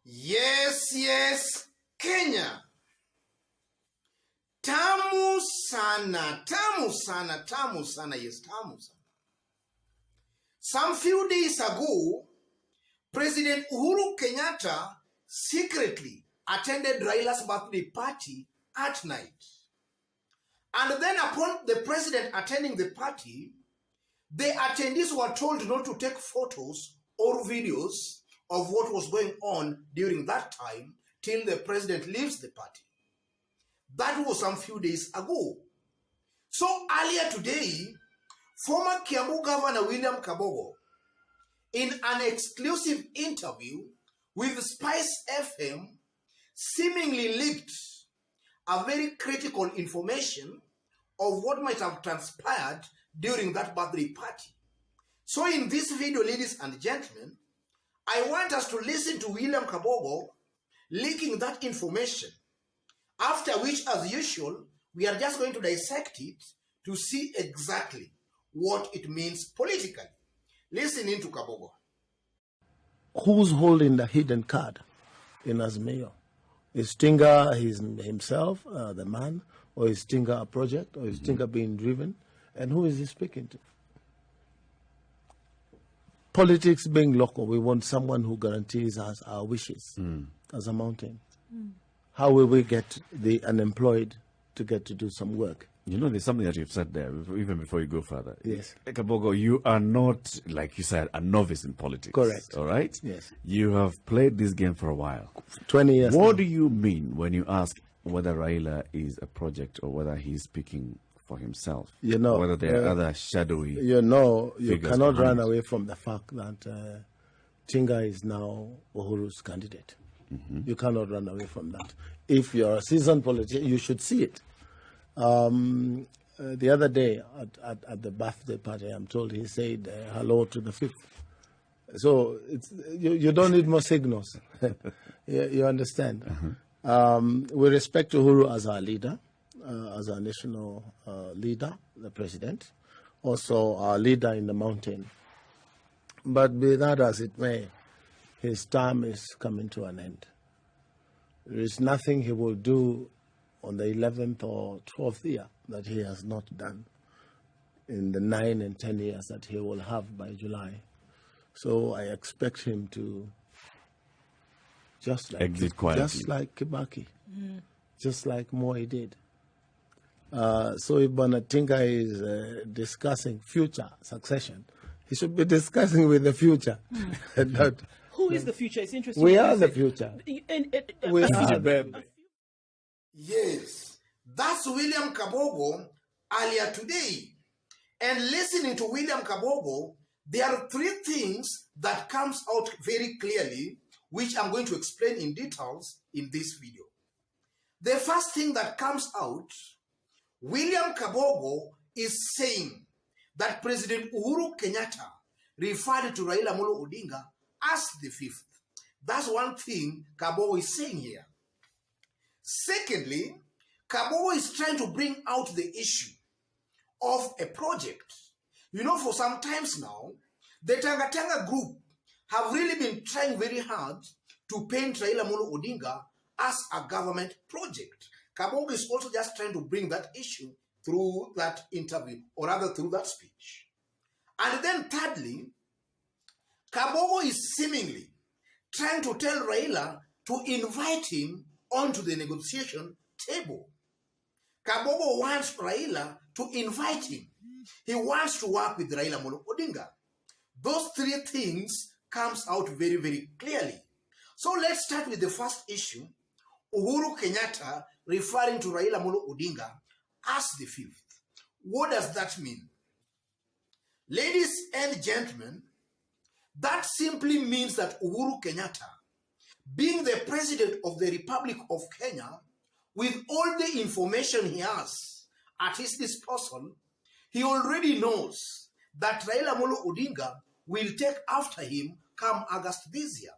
Yes, Kenya. Tamu sana, yes, tamu sana. Some few days ago, President Uhuru Kenyatta secretly attended Raila's birthday party at night. And then upon the president attending the party, the attendees were told not to take photos or videos of what was going on during that time till the president leaves the party. That was some few days ago. So earlier today, former Kiambu Governor William Kabogo, in an exclusive interview with Spice FM, seemingly leaked a very critical information of what might have transpired during that birthday party. So in this video, ladies and gentlemen, I want us to listen to William Kabogo leaking that information. After which, as usual, we are just going to dissect it to see exactly what it means politically. Listen in to Kabogo. Who's holding the hidden card in Azimio? Is Tinga himself, the man, or is Tinga a project, or is Tinga being driven? And who is he speaking to? Politics being local, we want someone who guarantees us our wishes as a mountain. How will we get the unemployed to get to do some work? You know, there's something that you've said there, even before you go further. Yes. Kabogo, you are not, like you said, a novice in politics. Correct. All right? Yes. You have played this game for a while. 20 years What now. do you mean when you ask whether Raila is a project or whether he's speaking for himself? You know, whether there are other shadowy You know, you figures cannot behind run it. away from the fact that Tinga is now Uhuru's candidate. You cannot run away from that. If you're a seasoned politician, you should see it. The other day at the birthday party, I'm told he said hello to the fifth. So you don't need more signals. you understand? We respect Uhuru as our leader, as our national leader, the president, also our leader in the mountain. But be that as it may, his term is coming to an end. There is nothing he will do on the 11th or 12th year that he has not done in the 9 and 10 years that he will have by July. So I expect him to just like Exit quietly. Just like Kibaki, just like Moi did. So if Bonatinga is discussing future succession, he should be discussing with the future. Who is the future? It's interesting. We are the future. We are, baby. Yes, that's William Kabogo earlier today. And listening to William Kabogo, there are three things that comes out very clearly, which I'm going to explain in details in this video. The first thing that comes out, William Kabogo is saying that President Uhuru Kenyatta referred to Raila Amolo Odinga as the fifth. That's one thing Kabogo is saying here. Secondly, Kabogo is trying to bring out the issue of a project. You know, for some times now, the Tanga group have really been trying very hard to paint Raila Amolo Odinga as a government project. Kabogo is also just trying to bring that issue through that interview, or rather through that speech. And then thirdly, Kabogo is seemingly trying to tell Raila to invite him onto the negotiation table. Kabogo wants Raila to invite him. He wants to work with Raila Amolo Odinga. Those three things comes out very, very clearly. So let's start with the first issue, Uhuru Kenyatta referring to Raila Amolo Odinga as the fifth. What does that mean? Ladies and gentlemen, that simply means that Uhuru Kenyatta, being the president of the Republic of Kenya, with all the information he has at his disposal, he already knows that Raila Amolo Odinga will take after him come August this year.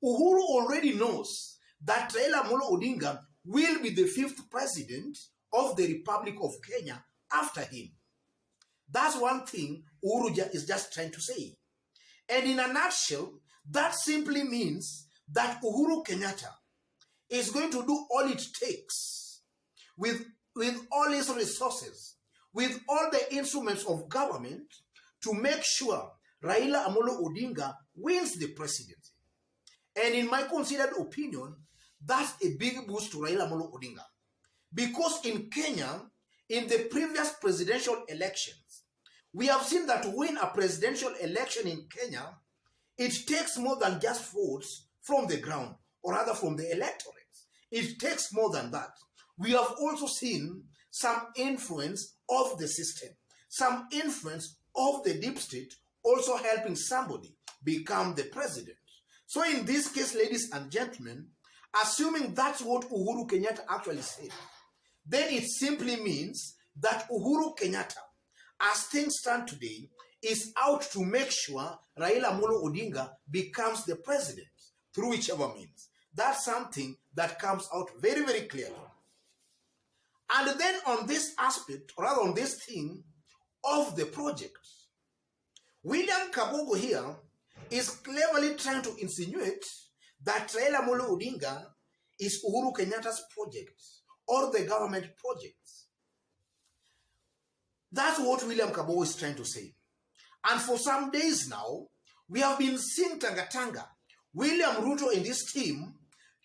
Uhuru already knows that Raila Amolo Odinga will be the fifth president of the Republic of Kenya after him. That's one thing Uhuru is just trying to say. And in a nutshell, that simply means that Uhuru Kenyatta is going to do all it takes with all his resources, with all the instruments of government to make sure Raila Amolo Odinga wins the presidency. And in my considered opinion, that's a big boost to Raila Amolo Odinga. Because in Kenya, in the previous presidential elections, we have seen that to win a presidential election in Kenya, it takes more than just votes from the ground, or rather from the electorates. It takes more than that. We have also seen some influence of the system, some influence of the deep state also helping somebody become the president. So in this case, ladies and gentlemen, assuming that's what Uhuru Kenyatta actually said, then it simply means that Uhuru Kenyatta, as things stand today, is out to make sure Raila Amolo Odinga becomes the president through whichever means. That's something that comes out very, very clearly. And then on this aspect, or rather on this thing of the project, William Kabogo here is cleverly trying to insinuate that Raila Amolo Odinga is Uhuru Kenyatta's project or the government projects. That's what William Kabogo is trying to say. And for some days now, we have been seeing Tanga, William Ruto and his team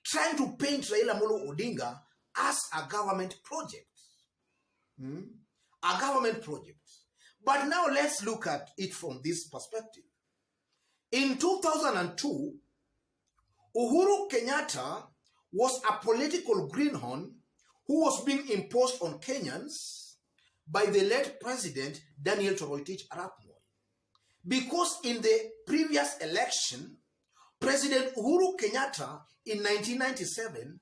trying to paint Raila Amolo Odinga as a government project. A government project. But now let's look at it from this perspective. In 2002, Uhuru Kenyatta was a political greenhorn who was being imposed on Kenyans by the late President Daniel Toroitich arap Moi. Because in the previous election, President Uhuru Kenyatta in 1997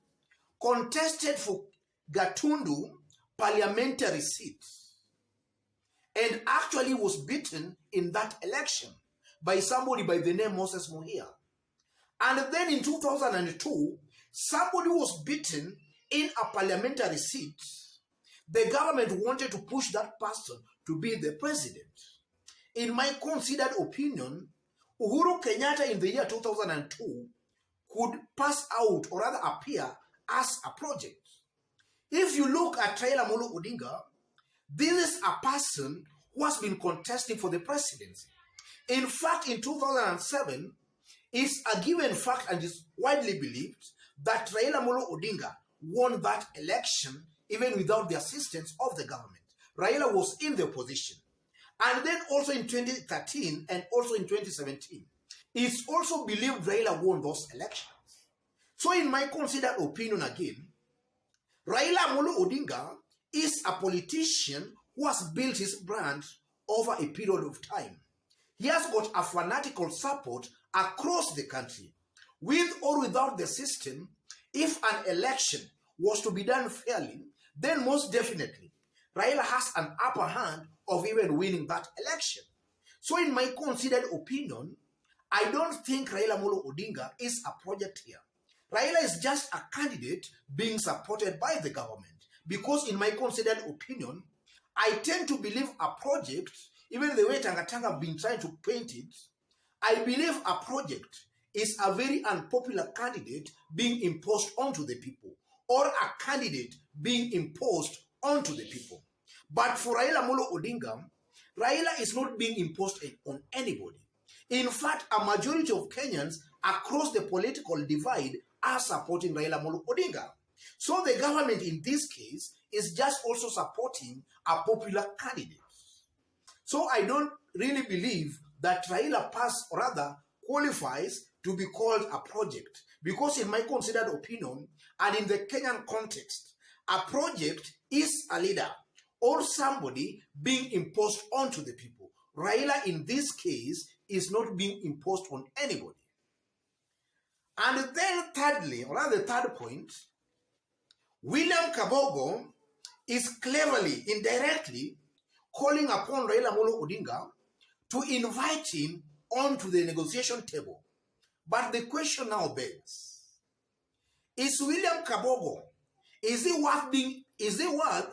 contested for Gatundu parliamentary seat and actually was beaten in that election by somebody by the name Moses Muhia. And then in 2002, somebody was beaten in a parliamentary seat. The government wanted to push that person to be the president. In my considered opinion, Uhuru Kenyatta in the year 2002 could pass out or rather appear as a project. If you look at Raila Amolo Odinga, this is a person who has been contesting for the presidency. In fact, in 2007, it's a given fact and is widely believed that Raila Amolo Odinga won that election even without the assistance of the government. Raila was in the opposition. And then also in 2013 and also in 2017, it's also believed Raila won those elections. So in my considered opinion again, Raila Amolo Odinga is a politician who has built his brand over a period of time. He has got a fanatical support across the country. With or without the system, if an election was to be done fairly, then most definitely, Raila has an upper hand of even winning that election. So in my considered opinion, I don't think Raila Amolo Odinga is a project here. Raila is just a candidate being supported by the government. Because in my considered opinion, I tend to believe a project, even the way Tanga have been trying to paint it, I believe a project is a very unpopular candidate being imposed onto the people, or a candidate being imposed onto the people. But for Raila Amolo Odinga, Raila is not being imposed on anybody. In fact, a majority of Kenyans across the political divide are supporting Raila Amolo Odinga. So the government in this case is just also supporting a popular candidate. So I don't really believe that Raila pass or rather qualifies to be called a project. Because in my considered opinion, and in the Kenyan context, a project is a leader or somebody being imposed onto the people. Raila in this case is not being imposed on anybody. And then thirdly, or rather the third point, William Kabogo is cleverly, indirectly, calling upon Raila Amolo Odinga to invite him onto the negotiation table. But the question now begs, is William Kabogo, is he worth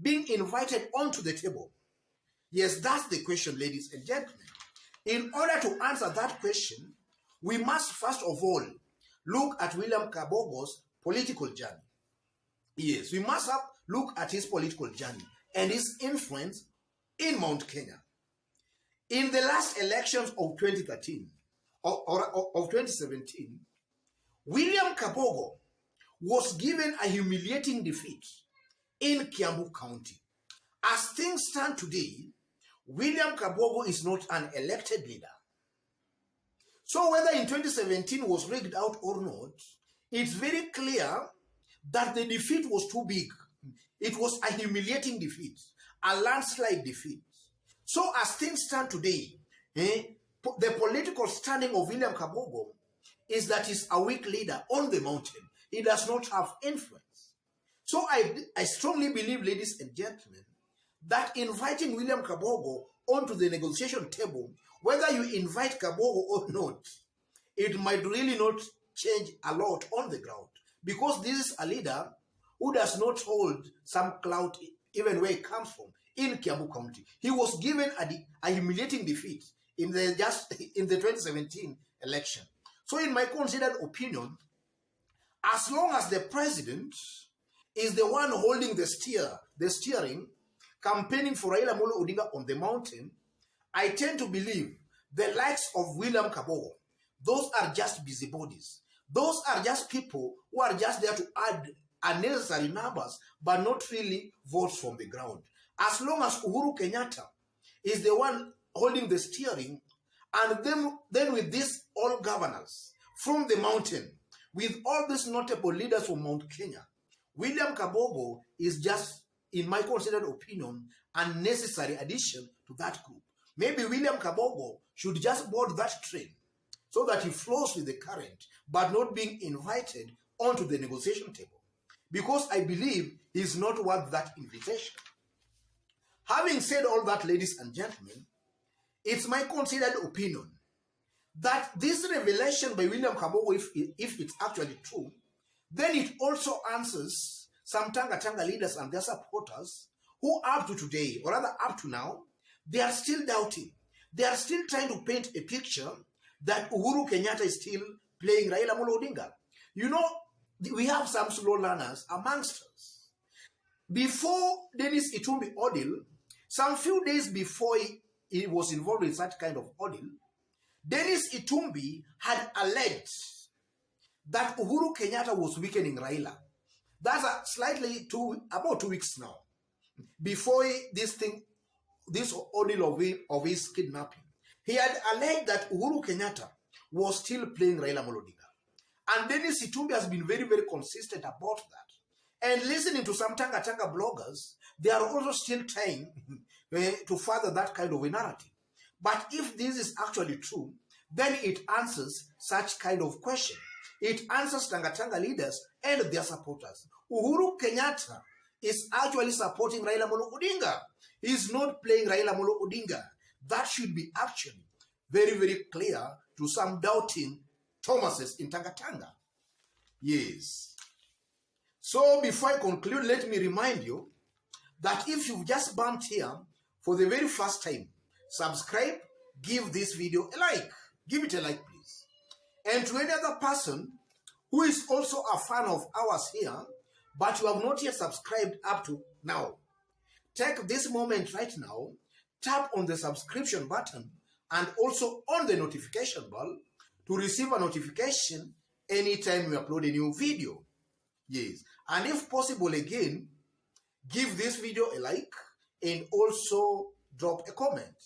being invited onto the table? Yes, that's the question, ladies and gentlemen. In order to answer that question, we must first of all look at William Kabogo's political journey. Yes, we must have look at his political journey and his influence in Mount Kenya. In the last elections of 2013 or of 2017, William Kabogo was given a humiliating defeat in Kiambu County. As things stand today, William Kabogo is not an elected leader. So whether in 2017 was rigged out or not, it's very clear that the defeat was too big. It was a humiliating defeat, a landslide defeat. So as things stand today, the political standing of William Kabogo is that he's a weak leader on the mountain. He does not have influence. So I strongly believe, ladies and gentlemen, that inviting William Kabogo onto the negotiation table, whether you invite Kabogo or not, it might really not change a lot on the ground. Because this is a leader who does not hold some clout even where he comes from in Kiambu County. He was given a humiliating defeat in the 2017 election. So in my considered opinion, as long as the president is the one holding the steering, campaigning for Raila Amolo Odinga on the mountain, I tend to believe the likes of William Kabogo, those are just busybodies. Those are just people who are just there to add unnecessary numbers, but not really votes from the ground. As long as Uhuru Kenyatta is the one holding the steering, and then with these all governors from the mountain, with all these notable leaders from Mount Kenya, William Kabogo is just, in my considered opinion, a necessary addition to that group. Maybe William Kabogo should just board that train so that he flows with the current, but not being invited onto the negotiation table. Because I believe he's not worth that invitation. Having said all that, ladies and gentlemen, it's my considered opinion that this revelation by William Kabogo, if it's actually true, then it also answers some Tanga leaders and their supporters who up to today, or rather up to now, they are still doubting. They are still trying to paint a picture that Uhuru Kenyatta is still playing Raila Amolo Odinga. You know, we have some slow learners amongst us. Before Dennis Itumbi ordeal, some few days before he was involved in such kind of ordeal, Dennis Itumbi had alleged that Uhuru Kenyatta was weakening Raila. That's about 2 weeks now, before this ordeal of his kidnapping. He had alleged that Uhuru Kenyatta was still playing Raila Amolo Odinga. And Dennis Itumbi has been very, very consistent about that. And listening to some Tanga bloggers, they are also still trying to further that kind of a narrative. But if this is actually true, then it answers such kind of question. It answers Tanga leaders and their supporters. Uhuru Kenyatta is actually supporting Raila Amolo Odinga. He is not playing Raila Amolo Odinga. That should be actually very, very clear to some doubting Thomases in Tanga. Yes. So before I conclude, let me remind you that if you've just bumped here for the very first time, subscribe, give this video a like. Give it a like, please. And to any other person who is also a fan of ours here, but you have not yet subscribed up to now, take this moment right now, tap on the subscription button and also on the notification bell to receive a notification anytime we upload a new video. Yes. And if possible, again, give this video a like and also drop a comment.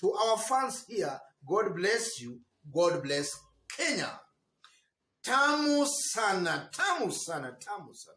To our fans here, God bless you. God bless Kenya. Tamu sana, tamu sana, tamu sana.